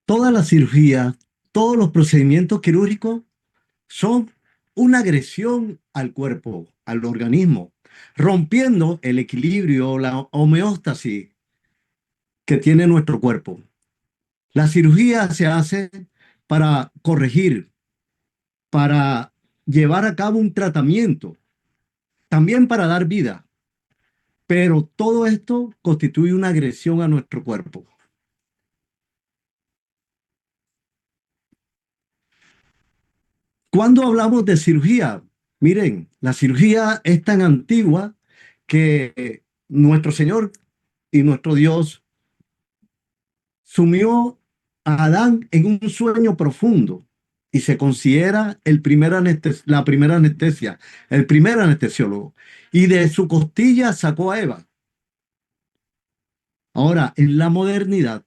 Toda la cirugía, todos los procedimientos quirúrgicos son una agresión al cuerpo, al organismo, rompiendo el equilibrio, la homeostasis que tiene nuestro cuerpo. La cirugía se hace para corregir, para llevar a cabo un tratamiento, también para dar vida, pero todo esto constituye una agresión a nuestro cuerpo. Cuando hablamos de cirugía, miren, la cirugía es tan antigua que nuestro Señor y nuestro Dios sumió a Adán en un sueño profundo y se considera la primera anestesia, el primer anestesiólogo. Y de su costilla sacó a Eva. Ahora, en la modernidad,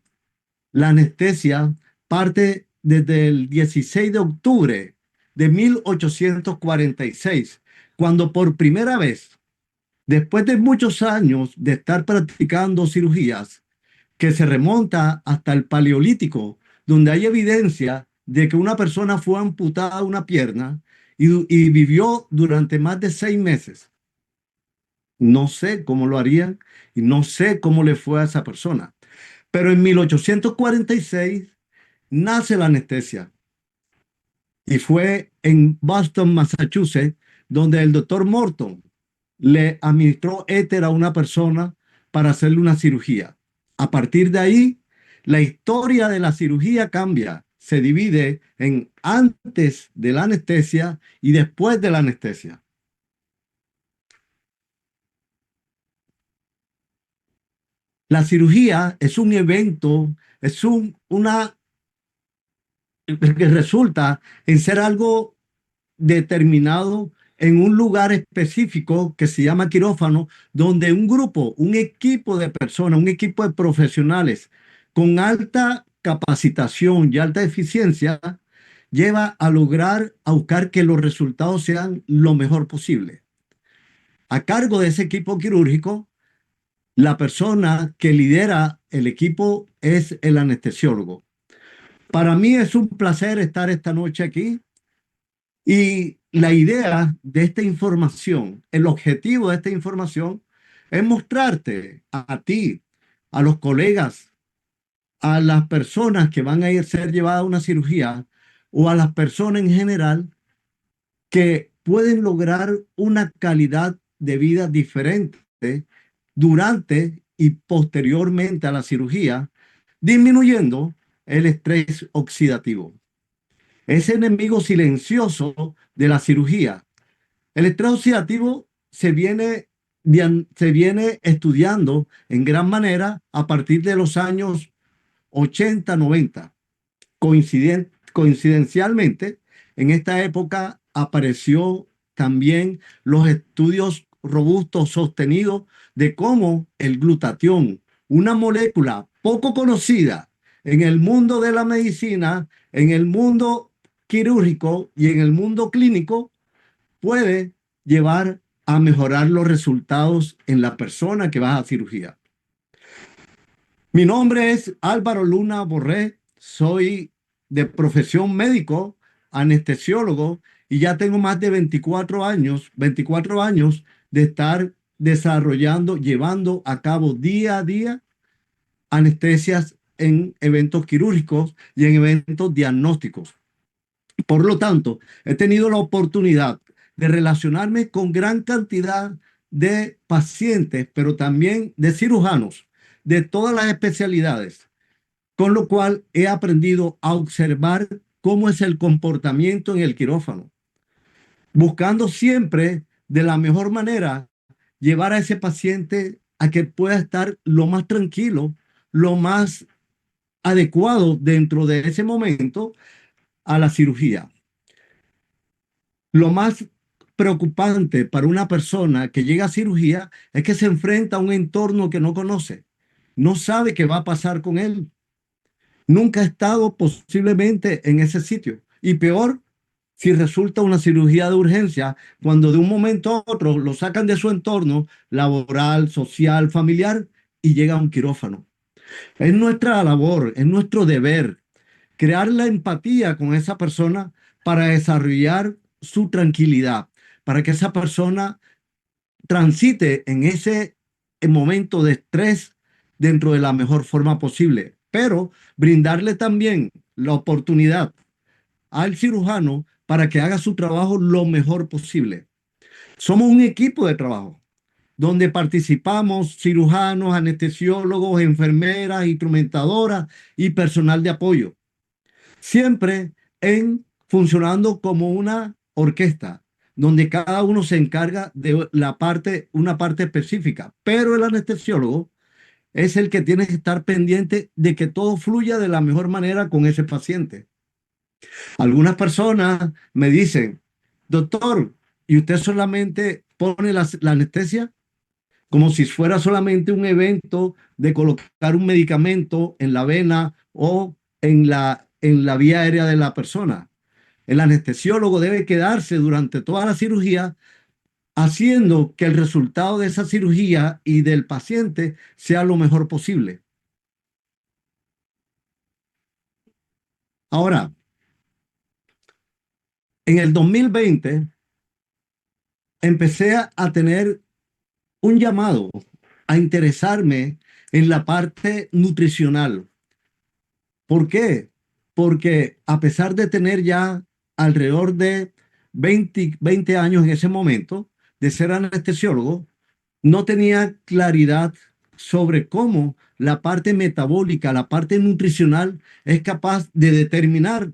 la anestesia parte desde el 16 de octubre de 1846, cuando por primera vez, después de muchos años de estar practicando cirugías, que se remonta hasta el Paleolítico, donde hay evidencia de que una persona fue amputada una pierna y vivió durante más de 6 meses. No sé cómo lo harían y no sé cómo le fue a esa persona. Pero en 1846 nace la anestesia y fue en Boston, Massachusetts, donde el doctor Morton le administró éter a una persona para hacerle una cirugía. A partir de ahí, la historia de la cirugía cambia. Se divide en antes de la anestesia y después de la anestesia. La cirugía es un evento, una que resulta en ser algo determinado en un lugar específico que se llama quirófano, donde un grupo, un equipo de personas, un equipo de profesionales con alta capacitación y alta eficiencia lleva a lograr, a buscar que los resultados sean lo mejor posible. A cargo de ese equipo quirúrgico, la persona que lidera el equipo es el anestesiólogo. Para mí es un placer estar esta noche aquí. Y la idea de esta información, el objetivo de esta información es mostrarte a ti, a los colegas, a las personas que van a ir a ser llevadas a una cirugía o a las personas en general que pueden lograr una calidad de vida diferente durante y posteriormente a la cirugía, disminuyendo el estrés oxidativo, ese enemigo silencioso de la cirugía. El estrés oxidativo se viene estudiando en gran manera a partir de los años 80, 90. Coincidencialmente, en esta época apareció también los estudios robustos sostenidos de cómo el glutatión, una molécula poco conocida en el mundo de la medicina, en el mundo quirúrgico y en el mundo clínico, puede llevar a mejorar los resultados en la persona que va a cirugía. Mi nombre es Álvaro Luna Borré, soy de profesión médico, anestesiólogo, y ya tengo más de 24 años de estar desarrollando, llevando a cabo día a día anestesias en eventos quirúrgicos y en eventos diagnósticos. Por lo tanto, he tenido la oportunidad de relacionarme con gran cantidad de pacientes, pero también de cirujanos de todas las especialidades, con lo cual he aprendido a observar cómo es el comportamiento en el quirófano, buscando siempre de la mejor manera llevar a ese paciente a que pueda estar lo más tranquilo, lo más adecuado dentro de ese momento a la cirugía. Lo más preocupante para una persona que llega a cirugía es que se enfrenta a un entorno que no conoce, no sabe qué va a pasar con él, nunca ha estado posiblemente en ese sitio. Y peor, si resulta una cirugía de urgencia, cuando de un momento a otro lo sacan de su entorno laboral, social, familiar y llega a un quirófano. Es nuestra labor, es nuestro deber crear la empatía con esa persona para desarrollar su tranquilidad, para que esa persona transite en ese momento de estrés dentro de la mejor forma posible, pero brindarle también la oportunidad al cirujano para que haga su trabajo lo mejor posible. Somos un equipo de trabajo donde participamos cirujanos, anestesiólogos, enfermeras, instrumentadoras y personal de apoyo, siempre en funcionando como una orquesta, donde cada uno se encarga de una parte específica, pero el anestesiólogo es el que tiene que estar pendiente de que todo fluya de la mejor manera con ese paciente. Algunas personas me dicen, doctor, ¿y usted solamente pone la anestesia? Como si fuera solamente un evento de colocar un medicamento en la vena o en la vía aérea de la persona. El anestesiólogo debe quedarse durante toda la cirugía haciendo que el resultado de esa cirugía y del paciente sea lo mejor posible. Ahora, en el 2020 empecé a tener un llamado a interesarme en la parte nutricional. ¿Por qué? Porque a pesar de tener ya alrededor de 20 años en ese momento de ser anestesiólogo, no tenía claridad sobre cómo la parte metabólica, la parte nutricional es capaz de determinar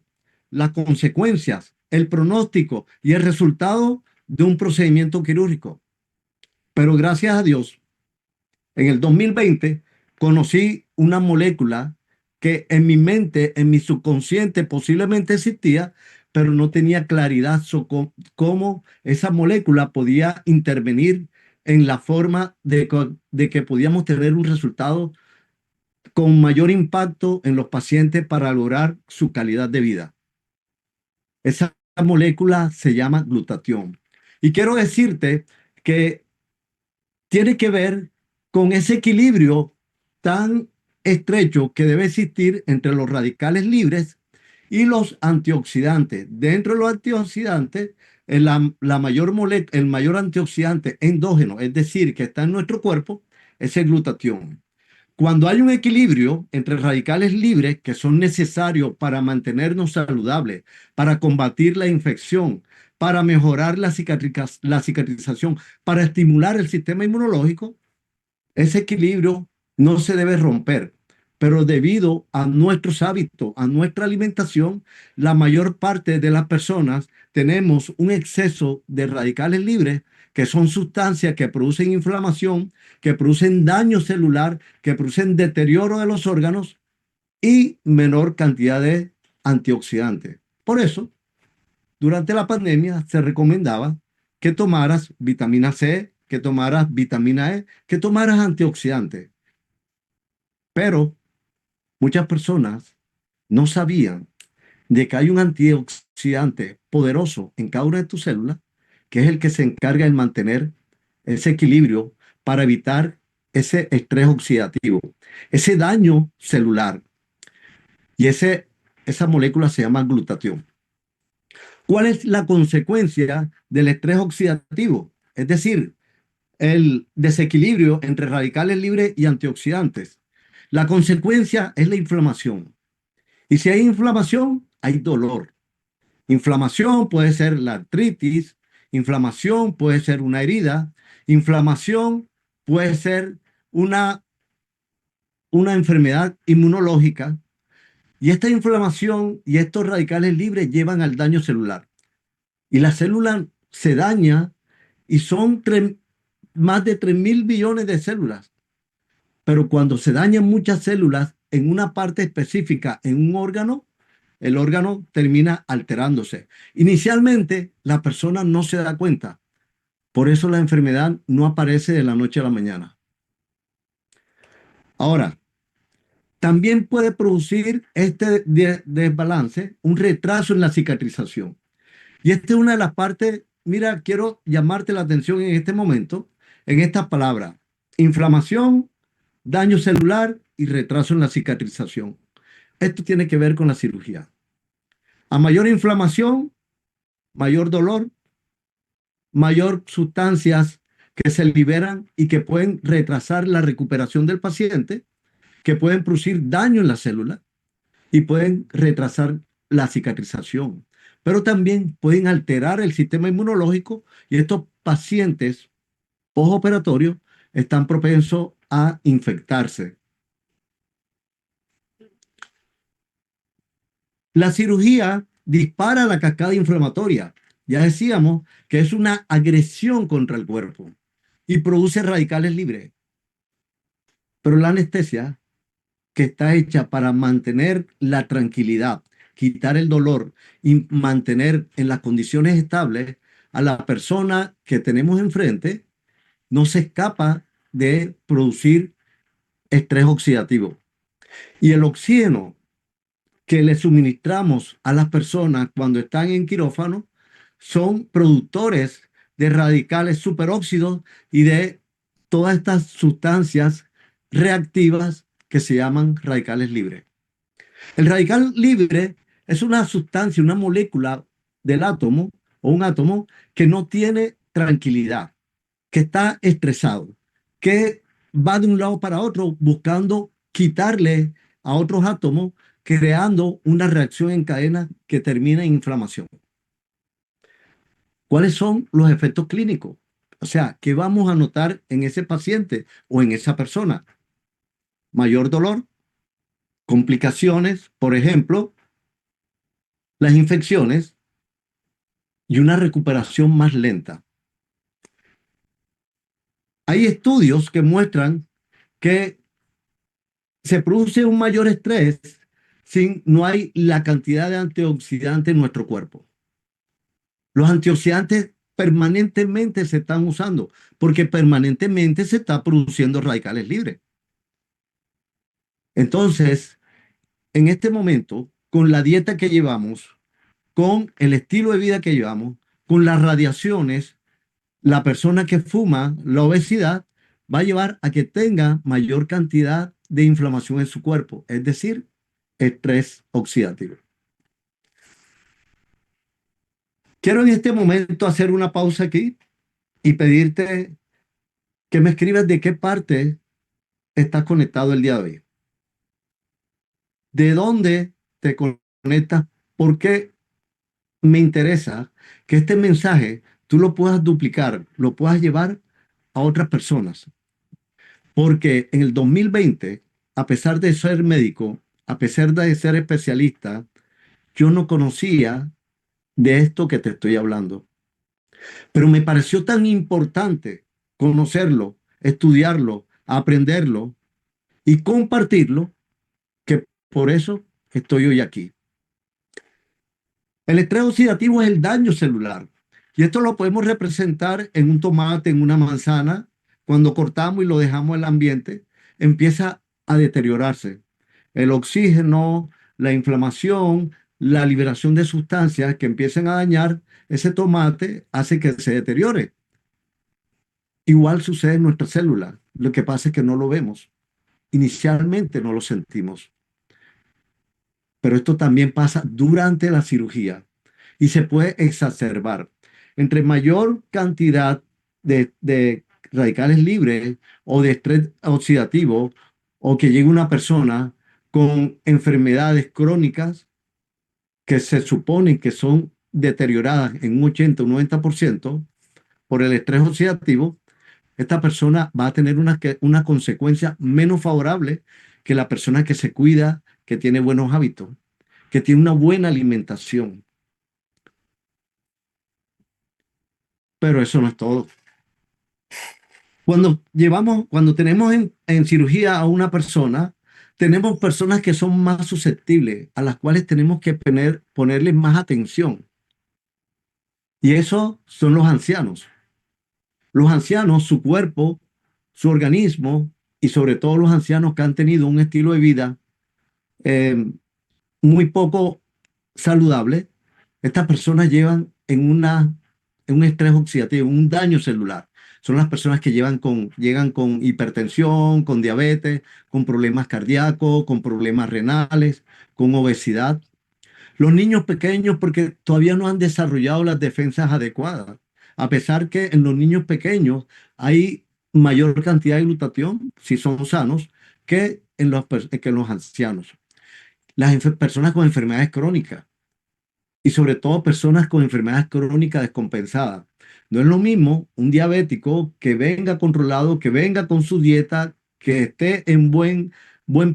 las consecuencias, el pronóstico y el resultado de un procedimiento quirúrgico. Pero gracias a Dios, en el 2020 conocí una molécula que en mi mente, en mi subconsciente posiblemente existía, pero no tenía claridad sobre cómo esa molécula podía intervenir en la forma de que podíamos tener un resultado con mayor impacto en los pacientes para lograr su calidad de vida. Esa molécula se llama glutatión. Y quiero decirte que tiene que ver con ese equilibrio tan estrecho que debe existir entre los radicales libres y los antioxidantes. Dentro de los antioxidantes, el mayor antioxidante endógeno, es decir, que está en nuestro cuerpo, es el glutatión. Cuando hay un equilibrio entre radicales libres que son necesarios para mantenernos saludables, para combatir la infección, para mejorar la cicatrización, para estimular el sistema inmunológico, ese equilibrio no se debe romper. Pero debido a nuestros hábitos, a nuestra alimentación, la mayor parte de las personas tenemos un exceso de radicales libres, que son sustancias que producen inflamación, que producen daño celular, que producen deterioro de los órganos y menor cantidad de antioxidantes. Por eso, durante la pandemia se recomendaba que tomaras vitamina C, que tomaras vitamina E, que tomaras antioxidantes. Pero muchas personas no sabían de que hay un antioxidante poderoso en cada una de tus células, que es el que se encarga de mantener ese equilibrio para evitar ese estrés oxidativo, ese daño celular. Y esa molécula se llama glutatión. ¿Cuál es la consecuencia del estrés oxidativo? Es decir, el desequilibrio entre radicales libres y antioxidantes. La consecuencia es la inflamación. Y si hay inflamación, hay dolor. Inflamación puede ser la artritis, inflamación puede ser una herida, inflamación puede ser una, una enfermedad inmunológica. Y esta inflamación y estos radicales libres llevan al daño celular. Y la célula se daña y son más de 3.000 billones de células. Pero cuando se dañan muchas células en una parte específica, en un órgano, el órgano termina alterándose. Inicialmente, la persona no se da cuenta. Por eso la enfermedad no aparece de la noche a la mañana. Ahora, también puede producir este desbalance, un retraso en la cicatrización. Y esta es una de las partes, mira, quiero llamarte la atención en este momento, en estas palabras: inflamación, daño celular y retraso en la cicatrización. Esto tiene que ver con la cirugía. A mayor inflamación, mayor dolor, mayor sustancias que se liberan y que pueden retrasar la recuperación del paciente, que pueden producir daño en la célula y pueden retrasar la cicatrización, pero también pueden alterar el sistema inmunológico y estos pacientes postoperatorios están propensos a infectarse. La cirugía dispara la cascada inflamatoria. Ya decíamos que es una agresión contra el cuerpo y produce radicales libres. Pero la anestesia, que está hecha para mantener la tranquilidad, quitar el dolor y mantener en las condiciones estables a la persona que tenemos enfrente, no se escapa de producir estrés oxidativo. Y el oxígeno que le suministramos a las personas cuando están en quirófano son productores de radicales superóxidos y de todas estas sustancias reactivas que se llaman radicales libres. El radical libre es una sustancia, una molécula del átomo o un átomo que no tiene tranquilidad, que está estresado, que va de un lado para otro buscando quitarle a otros átomos, creando una reacción en cadena que termina en inflamación. ¿Cuáles son los efectos clínicos? O sea, ¿qué vamos a notar en ese paciente o en esa persona? Mayor dolor, complicaciones, por ejemplo, las infecciones y una recuperación más lenta. Hay estudios que muestran que se produce un mayor estrés si no hay la cantidad de antioxidantes en nuestro cuerpo. Los antioxidantes permanentemente se están usando porque permanentemente se está produciendo radicales libres. Entonces, en este momento, con la dieta que llevamos, con el estilo de vida que llevamos, con las radiaciones, la persona que fuma, la obesidad, va a llevar a que tenga mayor cantidad de inflamación en su cuerpo, es decir, estrés oxidativo. Quiero en este momento hacer una pausa aquí y pedirte que me escribas de qué parte estás conectado el día de hoy. ¿De dónde te conectas? Porque me interesa que este mensaje tú lo puedas duplicar, lo puedas llevar a otras personas. Porque en el 2020, a pesar de ser médico, a pesar de ser especialista, yo no conocía de esto que te estoy hablando. Pero me pareció tan importante conocerlo, estudiarlo, aprenderlo y compartirlo que por eso estoy hoy aquí. El estrés oxidativo es el daño celular y esto lo podemos representar en un tomate, en una manzana. Cuando cortamos y lo dejamos en el ambiente, empieza a deteriorarse. El oxígeno, la inflamación, la liberación de sustancias que empiezan a dañar ese tomate hace que se deteriore. Igual sucede en nuestra célula. Lo que pasa es que no lo vemos. Inicialmente no lo sentimos. Pero esto también pasa durante la cirugía y se puede exacerbar. Entre mayor cantidad de radicales libres o de estrés oxidativo o que llegue una persona con enfermedades crónicas que se suponen que son deterioradas en un 80 o 90% por el estrés oxidativo, esta persona va a tener una consecuencia menos favorable que la persona que se cuida, que tiene buenos hábitos, que tiene una buena alimentación. Pero eso no es todo. Cuando tenemos en cirugía a una persona, tenemos personas que son más susceptibles, a las cuales tenemos que ponerles más atención. Y esos son los ancianos. Los ancianos, su cuerpo, su organismo y sobre todo los ancianos que han tenido un estilo de vida eh, muy poco saludable, estas personas llevan en un estrés oxidativo, un daño celular. son las personas que llegan con hipertensión, con diabetes, con problemas cardíacos, con problemas renales, con obesidad. Los niños pequeños porque todavía no han desarrollado las defensas adecuadas, a pesar que en los niños pequeños hay mayor cantidad de glutatión, si son sanos, que en los ancianos. Personas con enfermedades crónicas y sobre todo personas con enfermedades crónicas descompensadas. No es lo mismo un diabético que venga controlado, que venga con su dieta, que esté en buen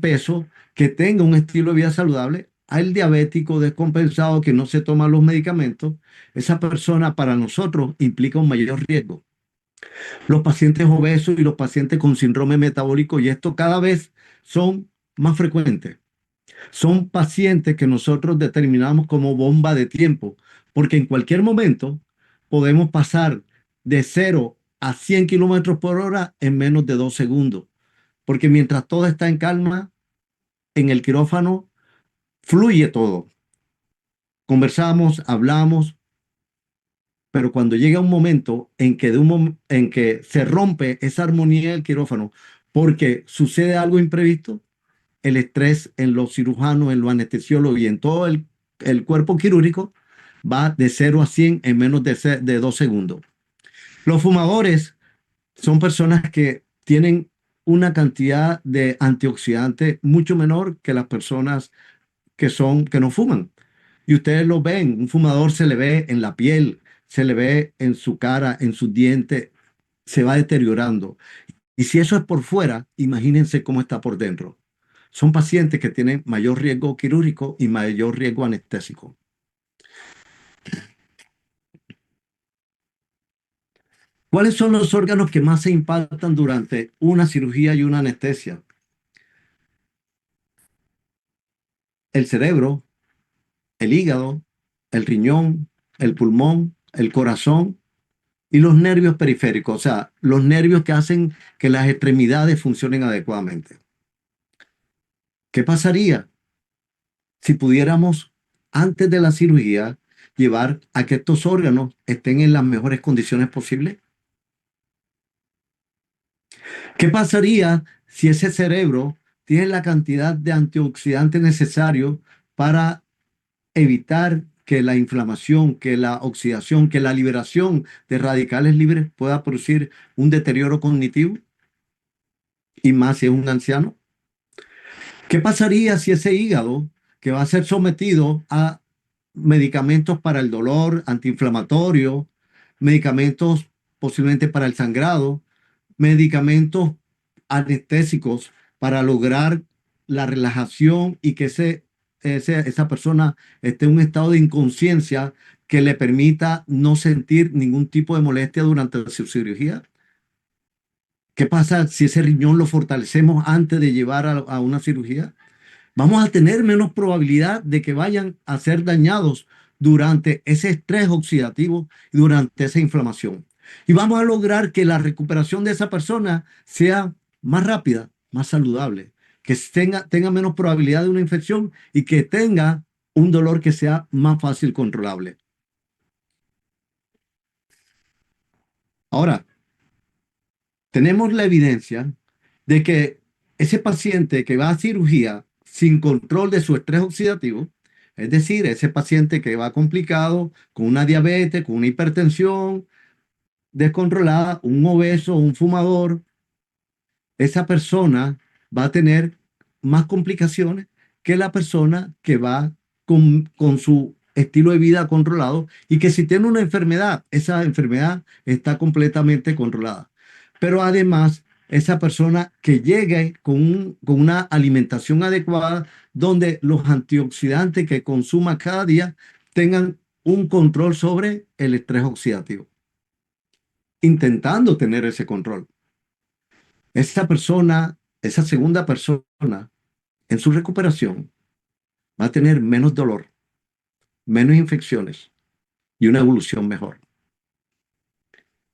peso, que tenga un estilo de vida saludable, al diabético descompensado que no se toma los medicamentos. Esa persona para nosotros implica un mayor riesgo. Los pacientes obesos y los pacientes con síndrome metabólico, y esto cada vez son más frecuentes. Son pacientes que nosotros determinamos como bomba de tiempo, porque en cualquier momento podemos pasar de 0 a 100 km/h en menos de 2 segundos, porque mientras todo está en calma, en el quirófano fluye todo. Conversamos, hablamos, pero cuando llega un momento en que se rompe esa armonía del quirófano, porque sucede algo imprevisto, el estrés en los cirujanos, en los anestesiólogos y en todo el cuerpo quirúrgico va de 0 a 100 en menos de 2 segundos. Los fumadores son personas que tienen una cantidad de antioxidantes mucho menor que las personas que no fuman. Y ustedes lo ven, un fumador se le ve en la piel, se le ve en su cara, en sus dientes, se va deteriorando. Y si eso es por fuera, imagínense cómo está por dentro. Son pacientes que tienen mayor riesgo quirúrgico y mayor riesgo anestésico. ¿Cuáles son los órganos que más se impactan durante una cirugía y una anestesia? El cerebro, el hígado, el riñón, el pulmón, el corazón y los nervios periféricos, o sea, los nervios que hacen que las extremidades funcionen adecuadamente. ¿Qué pasaría si pudiéramos, antes de la cirugía, llevar a que estos órganos estén en las mejores condiciones posibles? ¿Qué pasaría si ese cerebro tiene la cantidad de antioxidantes necesarios para evitar que la inflamación, que la oxidación, que la liberación de radicales libres pueda producir un deterioro cognitivo? Y más si es un anciano. ¿Qué pasaría si ese hígado, que va a ser sometido a medicamentos para el dolor, antiinflamatorio, medicamentos posiblemente para el sangrado, medicamentos anestésicos para lograr la relajación y que esa persona esté en un estado de inconsciencia que le permita no sentir ningún tipo de molestia durante su cirugía? ¿Qué pasa si ese riñón lo fortalecemos antes de llevar a una cirugía? Vamos a tener menos probabilidad de que vayan a ser dañados durante ese estrés oxidativo y durante esa inflamación. Y vamos a lograr que la recuperación de esa persona sea más rápida, más saludable, que tenga menos probabilidad de una infección y que tenga un dolor que sea más fácil controlable. Ahora, tenemos la evidencia de que ese paciente que va a cirugía sin control de su estrés oxidativo, es decir, ese paciente que va complicado con una diabetes, con una hipertensión descontrolada, un obeso, un fumador, esa persona va a tener más complicaciones que la persona que va con su estilo de vida controlado y que si tiene una enfermedad, esa enfermedad está completamente controlada. Pero además, esa persona que llegue con una alimentación adecuada, donde los antioxidantes que consuma cada día tengan un control sobre el estrés oxidativo, intentando tener ese control. Esa persona, esa segunda persona, en su recuperación, va a tener menos dolor, menos infecciones y una evolución mejor.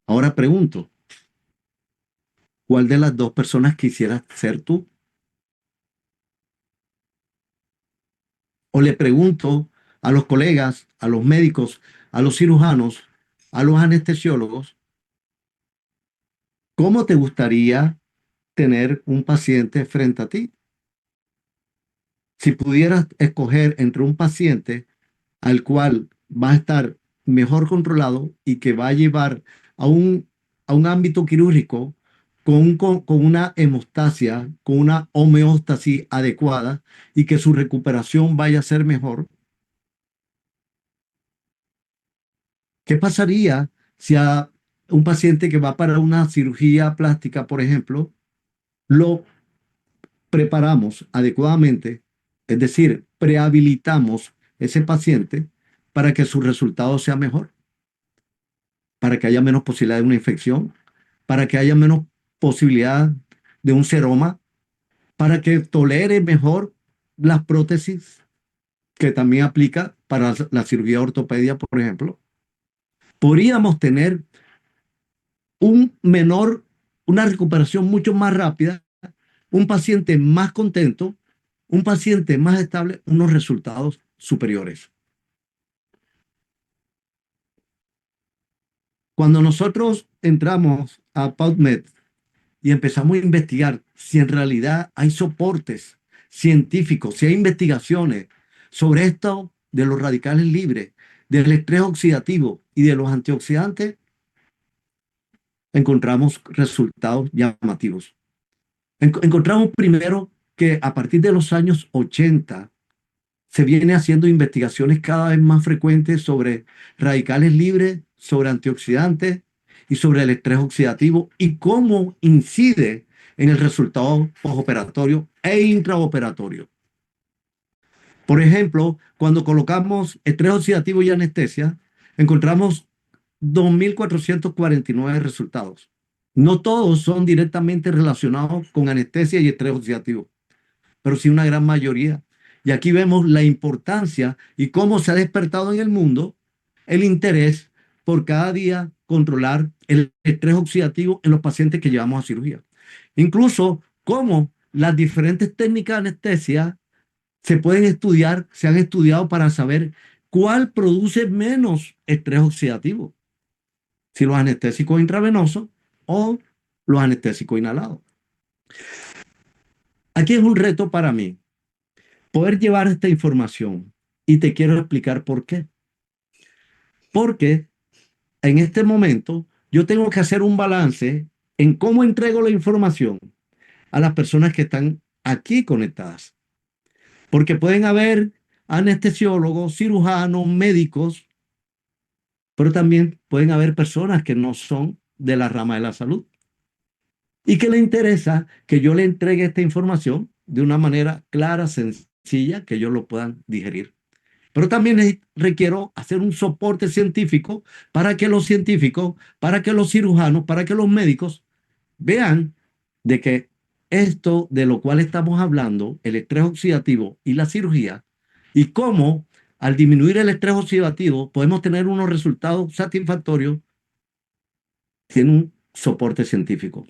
Ahora pregunto, ¿cuál de las dos personas quisieras ser tú? O le pregunto a los colegas, a los médicos, a los cirujanos, a los anestesiólogos, ¿Cómo te gustaría tener un paciente frente a ti? Si pudieras escoger entre un paciente al cual va a estar mejor controlado y que va a llevar a un ámbito quirúrgico con una hemostasia, con una homeostasis adecuada y que su recuperación vaya a ser mejor, ¿qué pasaría si a un paciente que va para una cirugía plástica, por ejemplo, lo preparamos adecuadamente, es decir, prehabilitamos ese paciente para que su resultado sea mejor, para que haya menos posibilidad de una infección, para que haya menos posibilidad de un seroma, para que tolere mejor las prótesis que también aplica para la cirugía ortopedia, por ejemplo? Podríamos tener un menor, una recuperación mucho más rápida, un paciente más contento, un paciente más estable, unos resultados superiores. Cuando nosotros entramos a PubMed y empezamos a investigar si en realidad hay soportes científicos, si hay investigaciones sobre esto de los radicales libres, del estrés oxidativo y de los antioxidantes, encontramos resultados llamativos. Encontramos primero que a partir de los años 80 se viene haciendo investigaciones cada vez más frecuentes sobre radicales libres, sobre antioxidantes y sobre el estrés oxidativo y cómo incide en el resultado postoperatorio e intraoperatorio. Por ejemplo, cuando colocamos estrés oxidativo y anestesia, encontramos 2.449 resultados. No todos son directamente relacionados con anestesia y estrés oxidativo, pero sí una gran mayoría. Y aquí vemos la importancia y cómo se ha despertado en el mundo el interés por cada día controlar el estrés oxidativo en los pacientes que llevamos a cirugía. Incluso cómo las diferentes técnicas de anestesia se pueden estudiar, se han estudiado para saber cuál produce menos estrés oxidativo, si los anestésicos intravenosos o los anestésicos inhalados. Aquí es un reto para mí poder llevar esta información y te quiero explicar por qué. Porque en este momento yo tengo que hacer un balance en cómo entrego la información a las personas que están aquí conectadas. Porque pueden haber anestesiólogos, cirujanos, médicos, pero también pueden haber personas que no son de la rama de la salud y que le interesa que yo le entregue esta información de una manera clara, sencilla, que ellos lo puedan digerir. Pero también requiero hacer un soporte científico para que los científicos, para que los cirujanos, para que los médicos vean de que esto de lo cual estamos hablando, el estrés oxidativo y la cirugía, y cómo al disminuir el estrés oxidativo podemos tener unos resultados satisfactorios, tiene un soporte científico.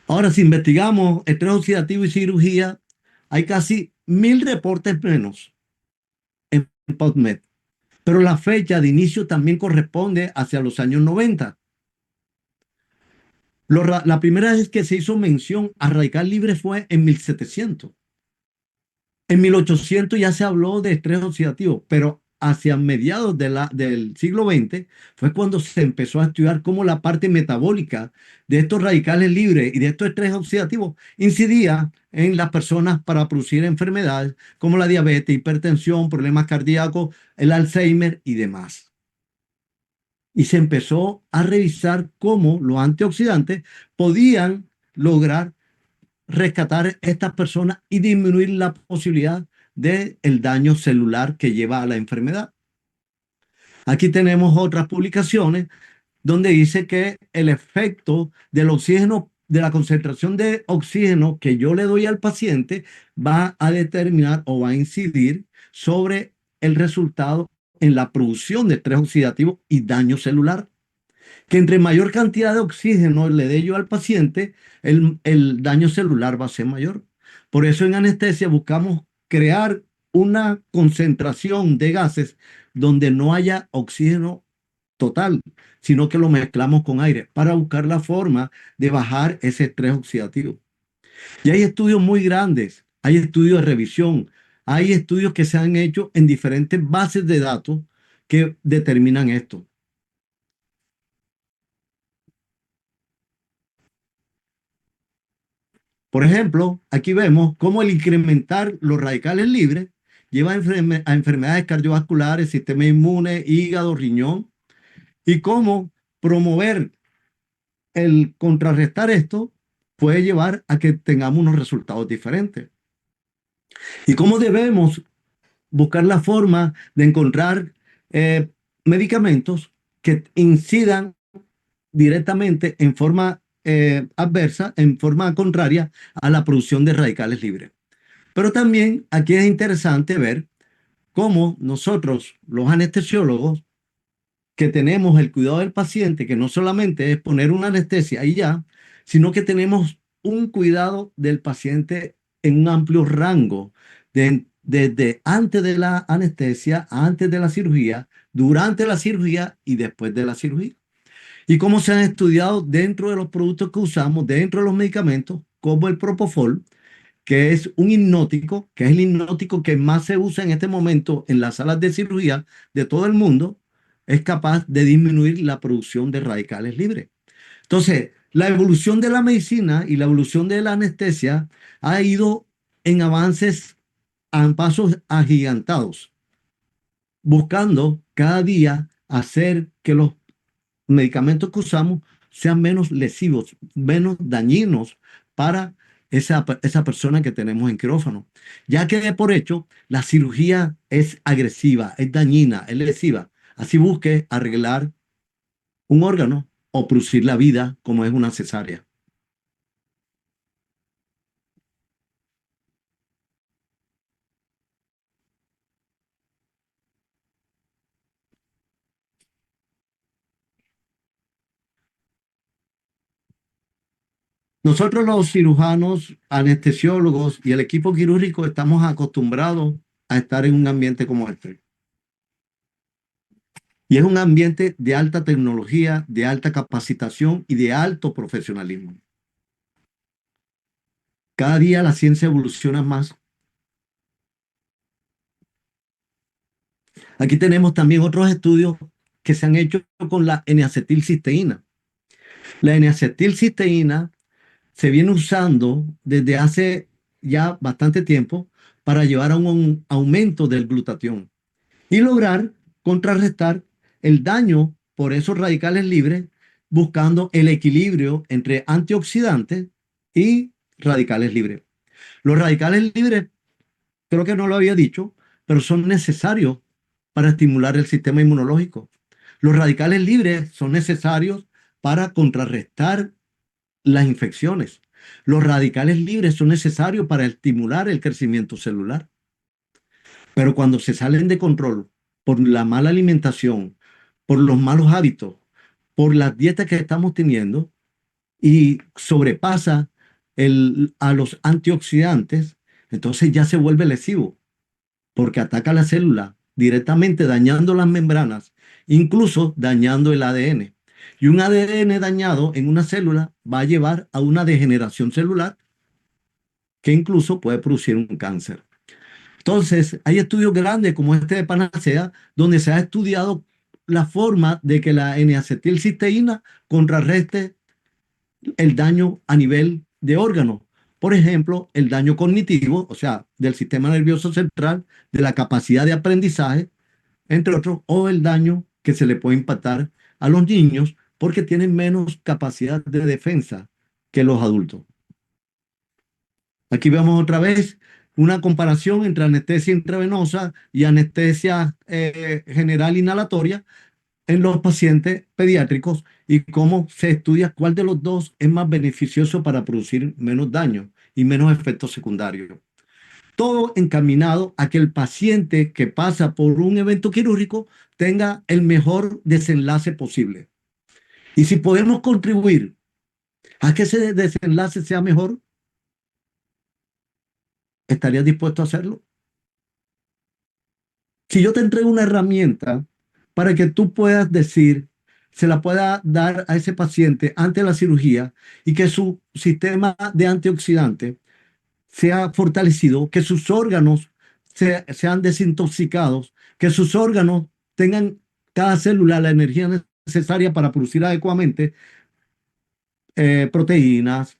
Ahora, si investigamos estrés oxidativo y cirugía, hay casi 1.000 reportes menos en PubMed. Pero la fecha de inicio también corresponde hacia los años 90. La primera vez que se hizo mención a radical libre fue en 1700. En 1800 ya se habló de estrés oxidativo, pero hacia mediados del siglo XX fue cuando se empezó a estudiar cómo la parte metabólica de estos radicales libres y de estos estrés oxidativos incidía en las personas para producir enfermedades como la diabetes, hipertensión, problemas cardíacos, el Alzheimer y demás. Y se empezó a revisar cómo los antioxidantes podían lograr rescatar a estas personas y disminuir la posibilidad del daño celular que lleva a la enfermedad. Aquí tenemos otras publicaciones donde dice que el efecto del oxígeno, de la concentración de oxígeno que yo le doy al paciente, va a determinar o va a incidir sobre el resultado en la producción de estrés oxidativo y daño celular. Que entre mayor cantidad de oxígeno le dé yo al paciente, el daño celular va a ser mayor. Por eso en anestesia buscamos crear una concentración de gases donde no haya oxígeno total, sino que lo mezclamos con aire para buscar la forma de bajar ese estrés oxidativo. Y hay estudios muy grandes, hay estudios de revisión, hay estudios que se han hecho en diferentes bases de datos que determinan esto. Por ejemplo, aquí vemos cómo el incrementar los radicales libres lleva a enfermedades cardiovasculares, sistema inmune, hígado, riñón, y cómo promover el contrarrestar esto puede llevar a que tengamos unos resultados diferentes. Y cómo debemos buscar la forma de encontrar eh, medicamentos que incidan directamente en forma adversa, en forma contraria a la producción de radicales libres. Pero también aquí es interesante ver cómo nosotros, los anestesiólogos, que tenemos el cuidado del paciente, que no solamente es poner una anestesia y ya, sino que tenemos un cuidado del paciente en un amplio rango, desde antes de la anestesia, antes de la cirugía, durante la cirugía y después de la cirugía. Y cómo se han estudiado dentro de los productos que usamos, dentro de los medicamentos, como el Propofol, que es un hipnótico, que es el hipnótico que más se usa en este momento en las salas de cirugía de todo el mundo, es capaz de disminuir la producción de radicales libres. Entonces, la evolución de la medicina y la evolución de la anestesia ha ido en avances a pasos agigantados, buscando cada día hacer que los medicamentos que usamos sean menos lesivos, menos dañinos para esa persona que tenemos en quirófano. Ya que de por hecho la cirugía es agresiva, es dañina, es lesiva. Así busque arreglar un órgano o producir la vida como es una cesárea. Nosotros los cirujanos, anestesiólogos y el equipo quirúrgico estamos acostumbrados a estar en un ambiente como este. Y es un ambiente de alta tecnología, de alta capacitación y de alto profesionalismo. Cada día la ciencia evoluciona más. Aquí tenemos también otros estudios que se han hecho con la N-acetilcisteína. La N-acetilcisteína se viene usando desde hace ya bastante tiempo para llevar a un aumento del glutatión y lograr contrarrestar el daño por esos radicales libres, buscando el equilibrio entre antioxidantes y radicales libres. Los radicales libres, creo que no lo había dicho, pero son necesarios para estimular el sistema inmunológico. Los radicales libres son necesarios para contrarrestar las infecciones. Los radicales libres son necesarios para estimular el crecimiento celular. Pero cuando se salen de control por la mala alimentación, por los malos hábitos, por las dietas que estamos teniendo y sobrepasa a los antioxidantes, entonces ya se vuelve lesivo porque ataca la célula directamente dañando las membranas, incluso dañando el ADN. Y un ADN dañado en una célula va a llevar a una degeneración celular que incluso puede producir un cáncer. Entonces, hay estudios grandes como este de Panacea, donde se ha estudiado la forma de que la N-acetilcisteína contrarreste el daño a nivel de órganos. Por ejemplo, el daño cognitivo, o sea, del sistema nervioso central, de la capacidad de aprendizaje, entre otros, o el daño que se le puede impactar a los niños porque tienen menos capacidad de defensa que los adultos. Aquí vemos otra vez una comparación entre anestesia intravenosa y anestesia general inhalatoria en los pacientes pediátricos y cómo se estudia cuál de los dos es más beneficioso para producir menos daño y menos efectos secundarios. Todo encaminado a que el paciente que pasa por un evento quirúrgico tenga el mejor desenlace posible. Y si podemos contribuir a que ese desenlace sea mejor, ¿estarías dispuesto a hacerlo? Si yo te entrego una herramienta para que tú puedas decir, se la pueda dar a ese paciente antes de la cirugía y que su sistema de antioxidante sea fortalecido, que sus órganos sean desintoxicados, que sus órganos tengan cada célula la energía necesaria para producir adecuadamente proteínas,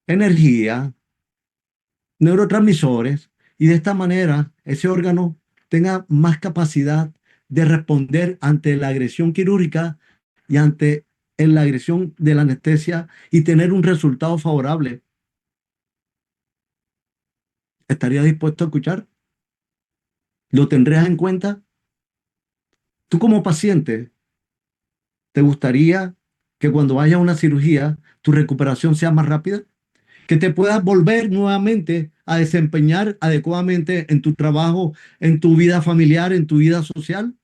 energía, neurotransmisores, y de esta manera ese órgano tenga más capacidad de responder ante la agresión quirúrgica y ante la agresión de la anestesia y tener un resultado favorable. ¿Estarías dispuesto a escuchar? ¿Lo tendrías en cuenta? Tú como paciente, ¿te gustaría que cuando vayas a una cirugía tu recuperación sea más rápida? ¿Que te puedas volver nuevamente a desempeñar adecuadamente en tu trabajo, en tu vida familiar, en tu vida social?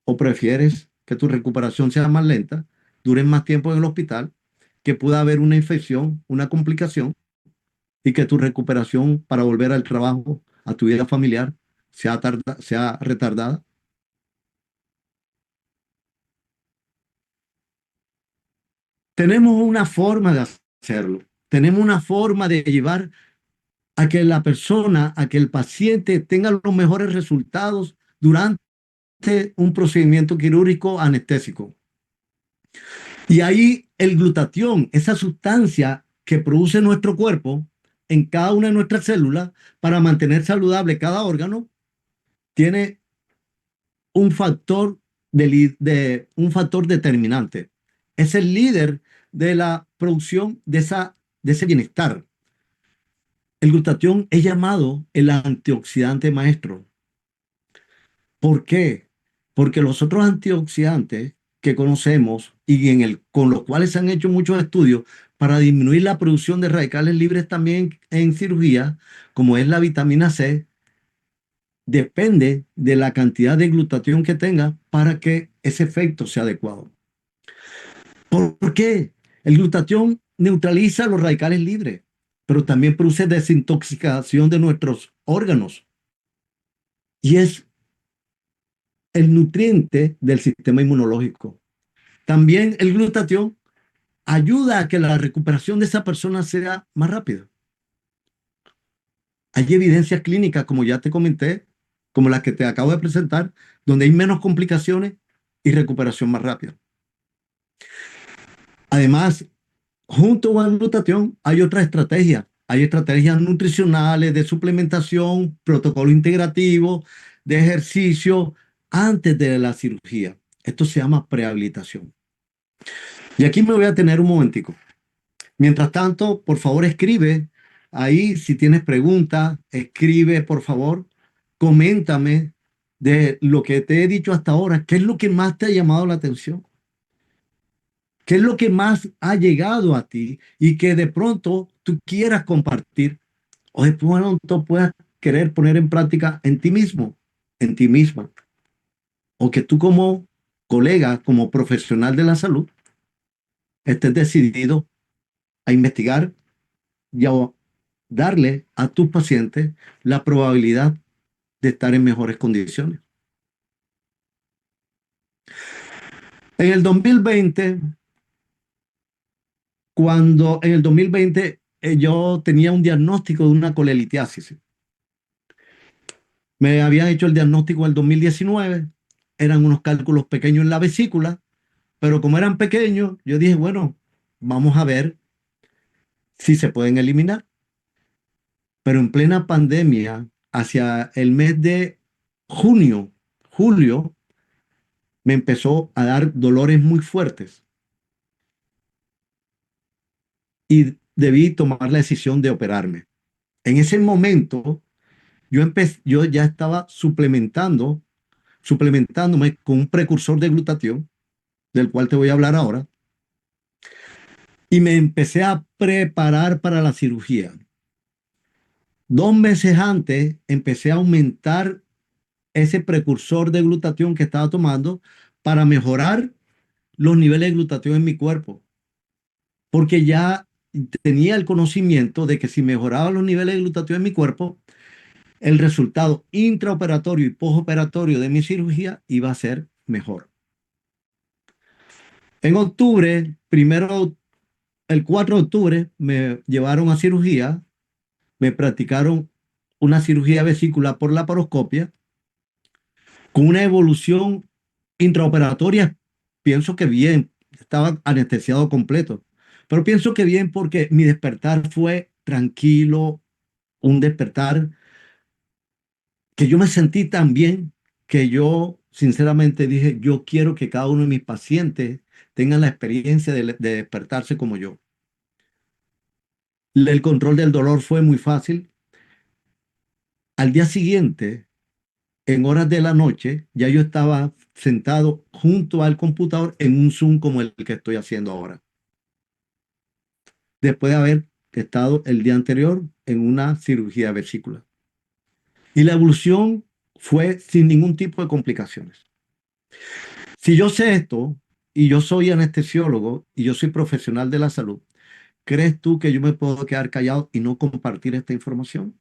¿O prefieres que tu recuperación sea más lenta, dures más tiempo en el hospital, que pueda haber una infección, una complicación y que tu recuperación para volver al trabajo, a tu vida familiar, sea retardada? Tenemos una forma de hacerlo. Tenemos una forma de llevar a que la persona, a que el paciente tenga los mejores resultados durante un procedimiento quirúrgico anestésico. Y ahí el glutatión, esa sustancia que produce nuestro cuerpo en cada una de nuestras células para mantener saludable cada órgano, tiene un factor un factor determinante. Es el líder de la producción de ese bienestar. El glutatión es llamado el antioxidante maestro. ¿Por qué? Porque los otros antioxidantes que conocemos y con los cuales se han hecho muchos estudios para disminuir la producción de radicales libres también en cirugía, como es la vitamina C, depende de la cantidad de glutatión que tenga para que ese efecto sea adecuado. ¿Por qué? El glutatión neutraliza los radicales libres, pero también produce desintoxicación de nuestros órganos y es el nutriente del sistema inmunológico. También el glutatión ayuda a que la recuperación de esa persona sea más rápida. Hay evidencias clínicas, como ya te comenté, como las que te acabo de presentar, donde hay menos complicaciones y recuperación más rápida. Además, junto con la glutatión hay otras estrategias. Hay estrategias nutricionales, de suplementación, protocolo integrativo, de ejercicio antes de la cirugía. Esto se llama prehabilitación. Y aquí me voy a tener un momentico. Mientras tanto, por favor, escribe ahí si tienes preguntas, escribe, por favor, coméntame de lo que te he dicho hasta ahora, qué es lo que más te ha llamado la atención, qué es lo que más ha llegado a ti y que de pronto tú quieras compartir o de pronto puedas querer poner en práctica en ti mismo, en ti misma, o que tú como colega, como profesional de la salud, estés decidido a investigar y a darle a tus pacientes la probabilidad de estar en mejores condiciones. En el 2020, cuando en el 2020 yo tenía un diagnóstico de una colelitiasis. Me habían hecho el diagnóstico en el 2019, eran unos cálculos pequeños en la vesícula, pero como eran pequeños, yo dije, bueno, vamos a ver si se pueden eliminar. Pero en plena pandemia, hacia el mes de junio, julio, me empezó a dar dolores muy fuertes y debí tomar la decisión de operarme. En ese momento, yo ya estaba suplementándome con un precursor de glutatión, del cual te voy a hablar ahora, y me empecé a preparar para la cirugía. 2 meses antes, empecé a aumentar ese precursor de glutatión que estaba tomando para mejorar los niveles de glutatión en mi cuerpo, porque ya tenía el conocimiento de que si mejoraba los niveles de glutatión en mi cuerpo, el resultado intraoperatorio y postoperatorio de mi cirugía iba a ser mejor. En octubre, primero, el 4 de octubre, me llevaron a cirugía, me practicaron una cirugía vesícula por laparoscopia con una evolución intraoperatoria, pienso que bien, estaba anestesiado completo, pero pienso que bien porque mi despertar fue tranquilo, un despertar que yo me sentí tan bien que yo sinceramente dije, yo quiero que cada uno de mis pacientes tengan la experiencia de despertarse como yo. El control del dolor fue muy fácil. Al día siguiente, en horas de la noche, ya yo estaba sentado junto al computador en un Zoom como el que estoy haciendo ahora, después de haber estado el día anterior en una cirugía de vesícula. Y la evolución fue sin ningún tipo de complicaciones. Si yo sé esto y yo soy anestesiólogo y yo soy profesional de la salud, ¿crees tú que yo me puedo quedar callado y no compartir esta información?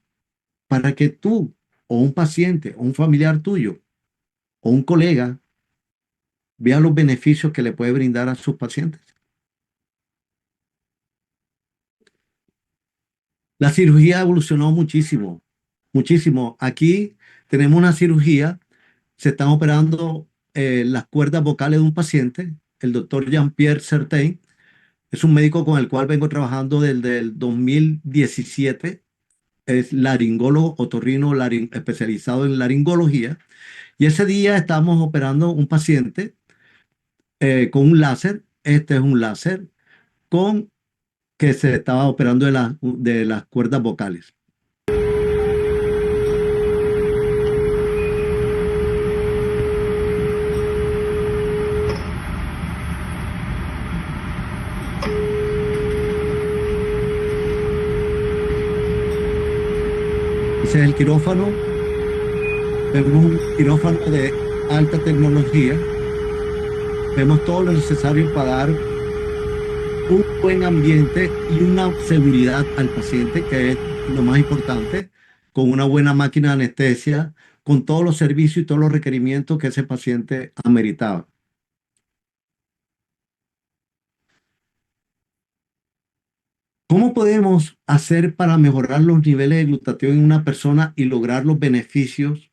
Para que tú o un paciente o un familiar tuyo o un colega vea los beneficios que le puede brindar a sus pacientes. La cirugía evolucionó muchísimo, muchísimo. Aquí tenemos una cirugía, se están operando las cuerdas vocales de un paciente, el doctor Jean-Pierre Certain. Es un médico con el cual vengo trabajando desde el 2017. Es laringólogo, otorrino especializado en laringología. Y ese día estábamos operando un paciente con un láser. Este es un láser con que se estaba operando de las cuerdas vocales. Ese es el quirófano. Vemos un quirófano de alta tecnología. Vemos todo lo necesario para dar un buen ambiente y una seguridad al paciente, que es lo más importante, con una buena máquina de anestesia, con todos los servicios y todos los requerimientos que ese paciente ameritaba. ¿Cómo podemos hacer para mejorar los niveles de glutatión en una persona y lograr los beneficios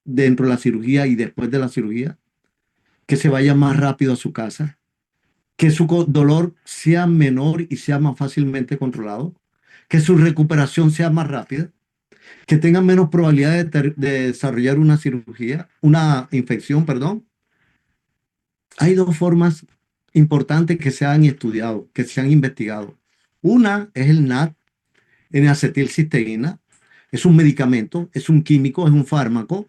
dentro de la cirugía y después de la cirugía? Que se vaya más rápido a su casa, que su dolor sea menor y sea más fácilmente controlado, que su recuperación sea más rápida, que tengan menos probabilidad de desarrollar una cirugía, una infección, perdón. Hay dos formas importantes que se han estudiado, que se han investigado. Una es el NAT, N-acetilcisteína. Es un medicamento, es un químico, es un fármaco.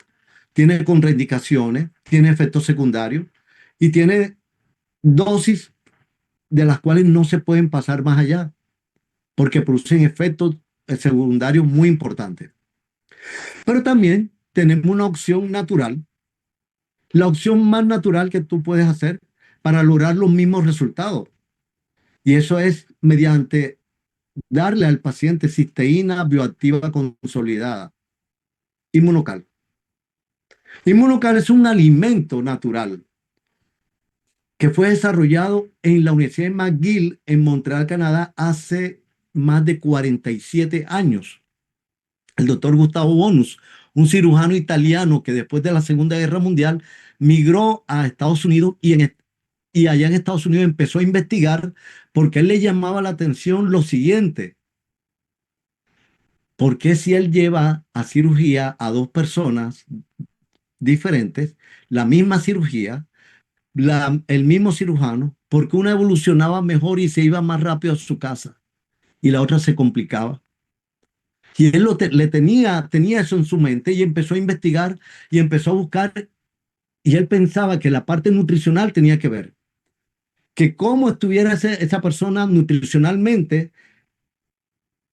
Tiene contraindicaciones, tiene efectos secundarios y tiene dosis de las cuales no se pueden pasar más allá porque producen efectos secundarios muy importantes. Pero también tenemos una opción natural, la opción más natural que tú puedes hacer para lograr los mismos resultados. Y eso es mediante darle al paciente cisteína bioactiva consolidada, Inmunocal. Inmunocal es un alimento natural que fue desarrollado en la Universidad de McGill en Montreal, Canadá, hace más de 47 años. El doctor Gustavo Bonus, un cirujano italiano que después de la Segunda Guerra Mundial migró a Estados Unidos y allá en Estados Unidos empezó a investigar porque él le llamaba la atención lo siguiente: ¿por qué si él lleva a cirugía a dos personas diferentes, la misma cirugía, el mismo cirujano, por qué una evolucionaba mejor y se iba más rápido a su casa y la otra se complicaba? Y él tenía eso en su mente y empezó a investigar y empezó a buscar, y él pensaba que la parte nutricional tenía que ver, que cómo estuviera esa persona nutricionalmente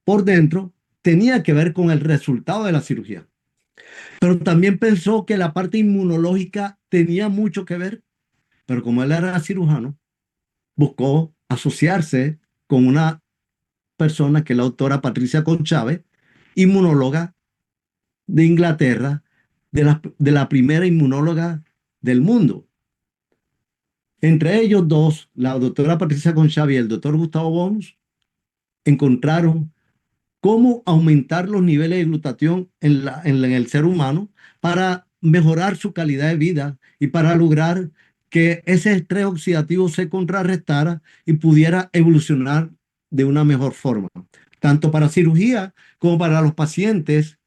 por dentro tenía que ver con el resultado de la cirugía. Pero también pensó que la parte inmunológica tenía mucho que ver, pero como él era cirujano, buscó asociarse con una persona que es la doctora Patricia Conchave, inmunóloga de Inglaterra, de la primera inmunóloga del mundo. Entre ellos dos, la doctora Patricia Conchavi y el doctor Gustavo Bons, encontraron cómo aumentar los niveles de glutatión en el ser humano para mejorar su calidad de vida y para lograr que ese estrés oxidativo se contrarrestara y pudiera evolucionar de una mejor forma, tanto para cirugía como para los pacientes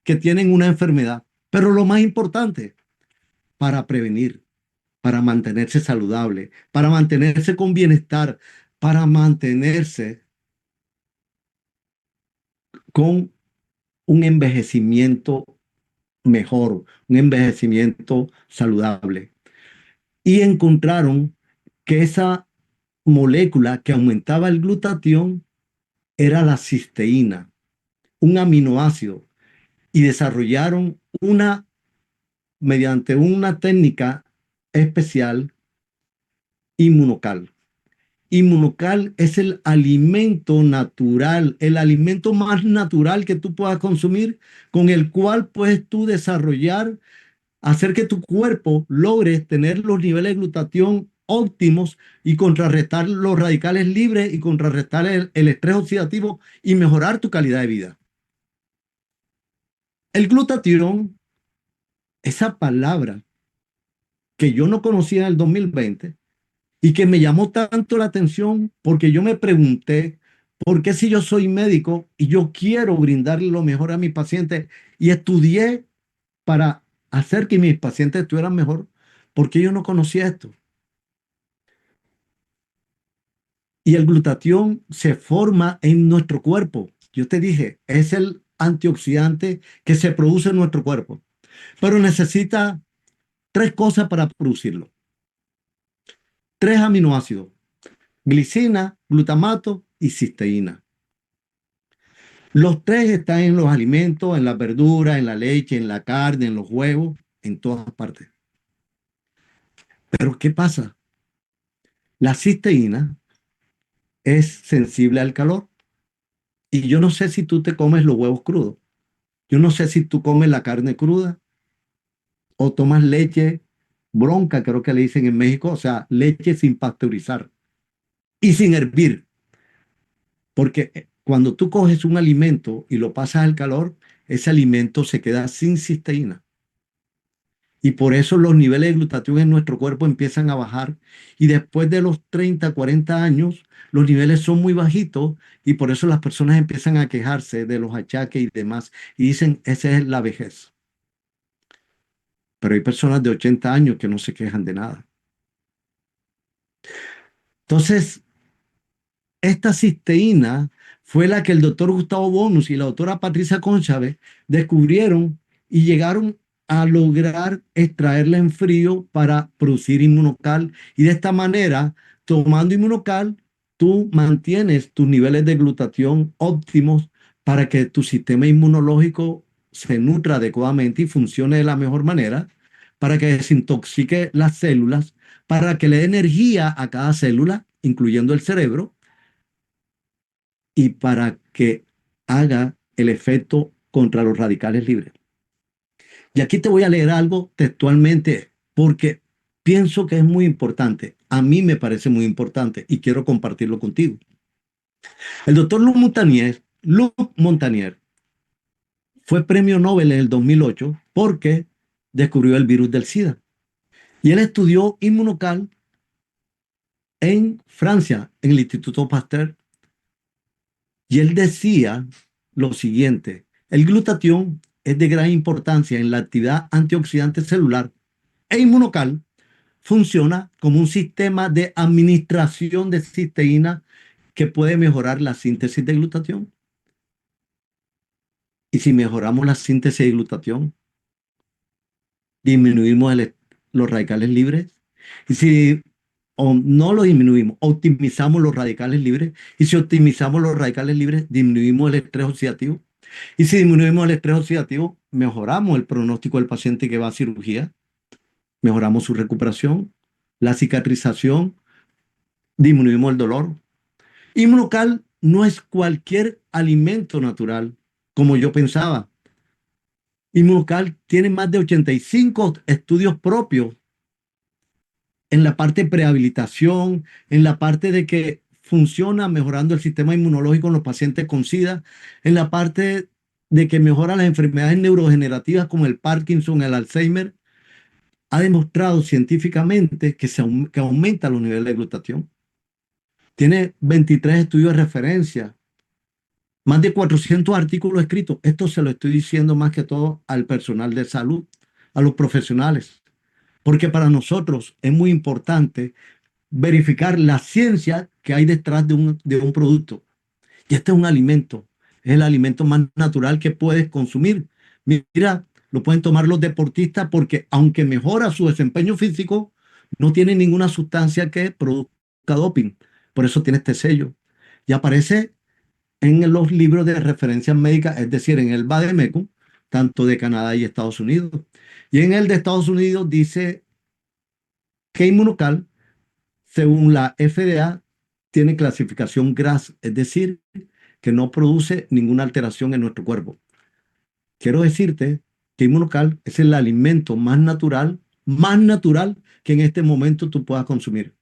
que tienen una enfermedad. Pero lo más importante, para prevenir, para mantenerse saludable, para mantenerse con bienestar, para mantenerse con un envejecimiento mejor, un envejecimiento saludable. Y encontraron que esa molécula que aumentaba el glutatión era la cisteína, un aminoácido, y desarrollaron mediante una técnica especial, inmunocal. Inmunocal es el alimento natural, el alimento más natural que tú puedas consumir, con el cual puedes tú desarrollar, hacer que tu cuerpo logre tener los niveles de glutatión óptimos y contrarrestar los radicales libres y contrarrestar el estrés oxidativo y mejorar tu calidad de vida. El glutatión, esa palabra que yo no conocía en el 2020 y que me llamó tanto la atención porque yo me pregunté, ¿por qué si yo soy médico y yo quiero brindarle lo mejor a mis pacientes y estudié para hacer que mis pacientes estuvieran mejor? ¿Por qué yo no conocía esto? Y el glutatión se forma en nuestro cuerpo. Yo te dije, es el antioxidante que se produce en nuestro cuerpo, pero necesita tres cosas para producirlo. Tres aminoácidos: glicina, glutamato y cisteína. Los tres están en los alimentos, en las verduras, en la leche, en la carne, en los huevos, en todas partes. Pero ¿qué pasa? La cisteína es sensible al calor. Y yo no sé si tú te comes los huevos crudos. Yo no sé si tú comes la carne cruda o tomas leche bronca, creo que le dicen en México, o sea, leche sin pasteurizar y sin hervir. Porque cuando tú coges un alimento y lo pasas al calor, ese alimento se queda sin cisteína. Y por eso los niveles de glutatión en nuestro cuerpo empiezan a bajar. Y después de los 30, 40 años, los niveles son muy bajitos y por eso las personas empiezan a quejarse de los achaques y demás. Y dicen, esa es la vejez. Pero hay personas de 80 años que no se quejan de nada. Entonces, esta cisteína fue la que el doctor Gustavo Bonus y la doctora Patricia Conchave descubrieron y llegaron a lograr extraerla en frío para producir inmunocal. Y de esta manera, tomando inmunocal, tú mantienes tus niveles de glutatión óptimos para que tu sistema inmunológico se nutra adecuadamente y funcione de la mejor manera, para que desintoxique las células, para que le dé energía a cada célula, incluyendo el cerebro, y para que haga el efecto contra los radicales libres. Y aquí te voy a leer algo textualmente porque pienso que es muy importante. A mí me parece muy importante y quiero compartirlo contigo. El doctor Luc Montagnier fue premio Nobel en el 2008 porque descubrió el virus del SIDA. Y él estudió inmunocal en Francia, en el Instituto Pasteur. Y él decía lo siguiente: el glutatión es de gran importancia en la actividad antioxidante celular e inmunocal. Funciona como un sistema de administración de cisteína que puede mejorar la síntesis de glutatión. Y si mejoramos la síntesis de glutatión, disminuimos los radicales libres. Y si no lo disminuimos, optimizamos los radicales libres. Y si optimizamos los radicales libres, disminuimos el estrés oxidativo. Y si disminuimos el estrés oxidativo, mejoramos el pronóstico del paciente que va a cirugía, mejoramos su recuperación, la cicatrización, disminuimos el dolor. Inmunocal no es cualquier alimento natural, como yo pensaba. Inmunocal tiene más de 85 estudios propios en la parte de prehabilitación, en la parte de que funciona mejorando el sistema inmunológico en los pacientes con SIDA, en la parte de que mejora las enfermedades neurodegenerativas como el Parkinson, el Alzheimer. Ha demostrado científicamente que aumenta los niveles de glutatión. Tiene 23 estudios de referencia, más de 400 artículos escritos. Esto se lo estoy diciendo más que todo al personal de salud, a los profesionales, porque para nosotros es muy importante verificar la ciencia que hay detrás de un producto. Y este es un alimento, es el alimento más natural que puedes consumir. Mira, lo pueden tomar los deportistas porque aunque mejora su desempeño físico, no tiene ninguna sustancia que produzca doping. Por eso tiene este sello. Y aparece en los libros de referencia médica, es decir, en el Vademecum, tanto de Canadá y Estados Unidos. Y en el de Estados Unidos dice que Inmunocal, según la FDA, tiene clasificación GRAS, es decir, que no produce ninguna alteración en nuestro cuerpo. Quiero decirte que Inmunocal es el alimento más natural que en este momento tú puedas consumir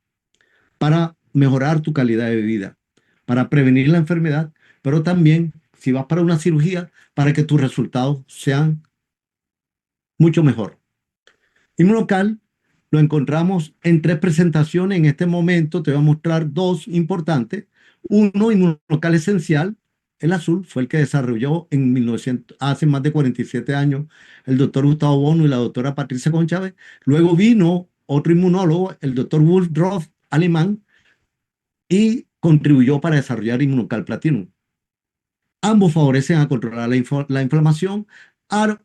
para mejorar tu calidad de vida, para prevenir la enfermedad, pero también si vas para una cirugía, para que tus resultados sean mucho mejor. Inmunocal lo encontramos en 3 presentaciones. En este momento te voy a mostrar 2 importantes. Uno, Inmunocal Esencial. El azul fue el que desarrolló en 1900, hace más de 47 años, el doctor Gustavo Bono y la doctora Patricia Conchávez. Luego vino otro inmunólogo, el doctor Woodruff, alemán, y contribuyó para desarrollar Inmunocal Platinum. Ambos favorecen a controlar la inflamación,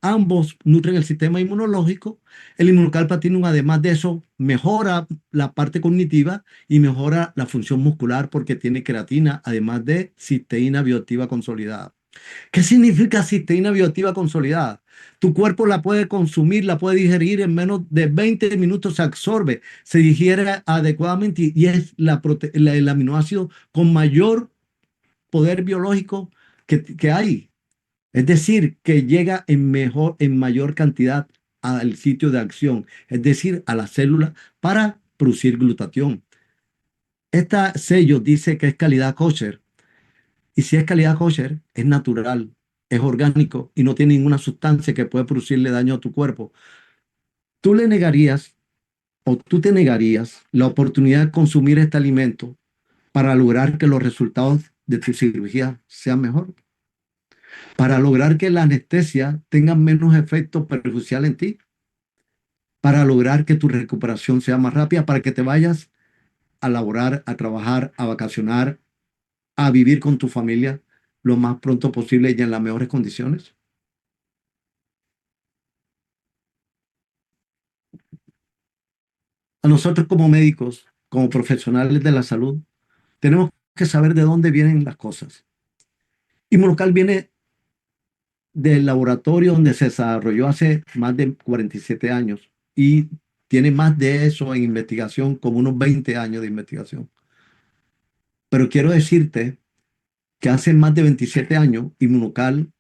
ambos nutren el sistema inmunológico. El Inmunocal Platinum, además de eso, mejora la parte cognitiva y mejora la función muscular porque tiene creatina, además de cisteína bioactiva consolidada. ¿Qué significa cisteína bioactiva consolidada? Tu cuerpo la puede consumir, la puede digerir en menos de 20 minutos, se absorbe, se digiere adecuadamente y es el aminoácido con mayor poder biológico que hay. Es decir, que llega en mayor cantidad al sitio de acción, es decir, a la célula para producir glutatión. Este sello dice que es calidad kosher. Y si es calidad kosher, es natural, es orgánico y no tiene ninguna sustancia que pueda producirle daño a tu cuerpo. Tú le negarías o tú te negarías la oportunidad de consumir este alimento para lograr que los resultados de tu cirugía sean mejor, para lograr que la anestesia tenga menos efecto perjudicial en ti, para lograr que tu recuperación sea más rápida, para que te vayas a laborar, a trabajar, a vacacionar, a vivir con tu familia lo más pronto posible y en las mejores condiciones. A nosotros como médicos, como profesionales de la salud, tenemos que saber de dónde vienen las cosas. Inmunocal viene del laboratorio donde se desarrolló hace más de 47 años y tiene más de eso en investigación, como unos 20 años de investigación. Pero quiero decirte que hace más de 27 años, Inmunocal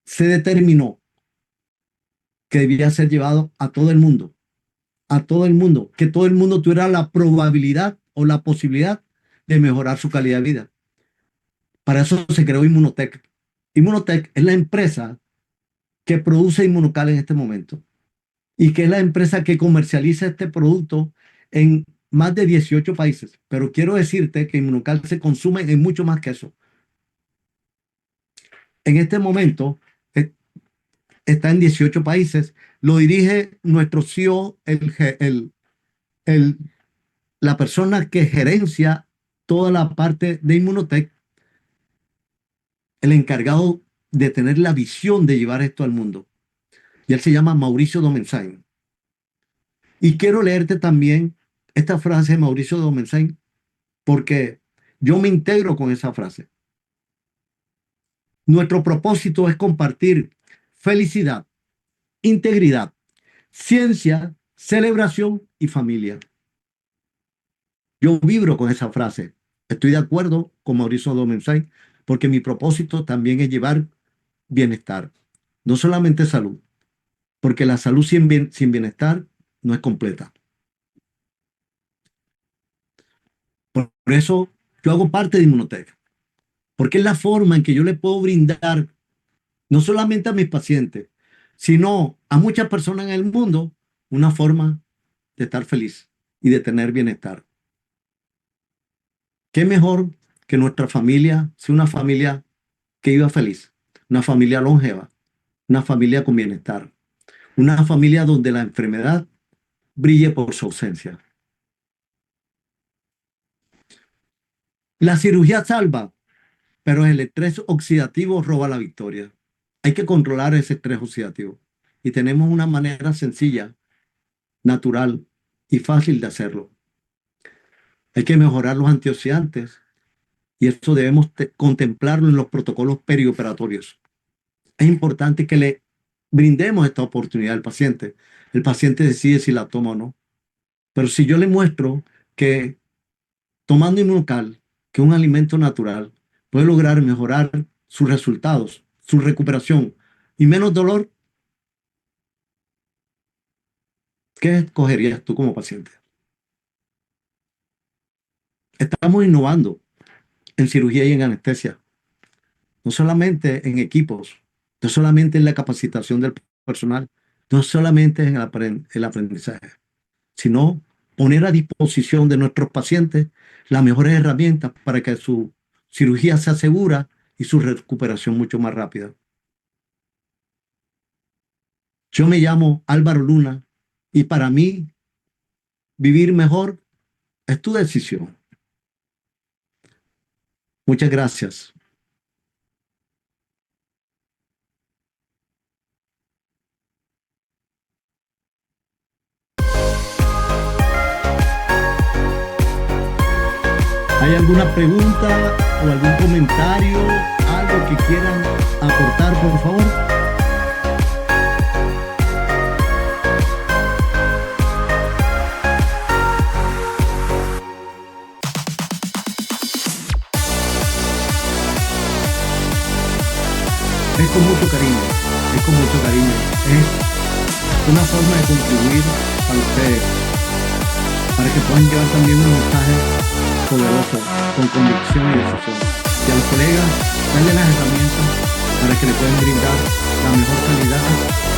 se determinó que debía ser llevado a todo el mundo, que todo el mundo tuviera la probabilidad o la posibilidad de mejorar su calidad de vida. Para eso se creó Inmunotech. Inmunotech es la empresa que produce Inmunocal en este momento y que es la empresa que comercializa este producto en más de 18 países. Pero quiero decirte que Inmunocal se consume en mucho más que eso. En este momento está en 18 países. Lo dirige nuestro CEO, el- la persona que gerencia toda la parte de Inmunotech, el encargado de tener la visión de llevar esto al mundo. Y él se llama Mauricio Domenzain. Y quiero leerte también esta frase de Mauricio Domenzain porque yo me integro con esa frase. Nuestro propósito es compartir felicidad, integridad, ciencia, celebración y familia. Yo vibro con esa frase. Estoy de acuerdo con Mauricio Domenzain porque mi propósito también es llevar bienestar, no solamente salud, porque la salud sin bienestar no es completa. Por eso yo hago parte de Inmunotech, porque es la forma en que yo le puedo brindar no solamente a mis pacientes, sino a muchas personas en el mundo una forma de estar feliz y de tener bienestar. ¿Qué mejor que nuestra familia sea una familia que viva feliz, una familia longeva, una familia con bienestar, una familia donde la enfermedad brille por su ausencia? La cirugía salva, pero el estrés oxidativo roba la victoria. Hay que controlar ese estrés oxidativo y tenemos una manera sencilla, natural y fácil de hacerlo. Hay que mejorar los antioxidantes y esto debemos contemplarlo en los protocolos perioperatorios. Es importante que le brindemos esta oportunidad al paciente. El paciente decide si la toma o no. Pero si yo le muestro que tomando Inmunocal, que es un alimento natural, puede lograr mejorar sus resultados, su recuperación y menos dolor, ¿qué escogerías tú como paciente? Estamos innovando en cirugía y en anestesia, no solamente en equipos, no solamente en la capacitación del personal, no solamente en el aprendizaje, sino poner a disposición de nuestros pacientes las mejores herramientas para que su cirugía sea segura y su recuperación mucho más rápida. Yo me llamo Álvaro Luna y para mí vivir mejor es tu decisión. Muchas gracias. ¿Hay alguna pregunta o algún comentario, algo que quieran aportar, por favor? Es con mucho cariño, es con mucho cariño. Es una forma de contribuir a ustedes para que puedan llevar también un mensaje poderoso, con convicción y decisión. Y a los colegas, darle las herramientas para que le puedan brindar la mejor calidad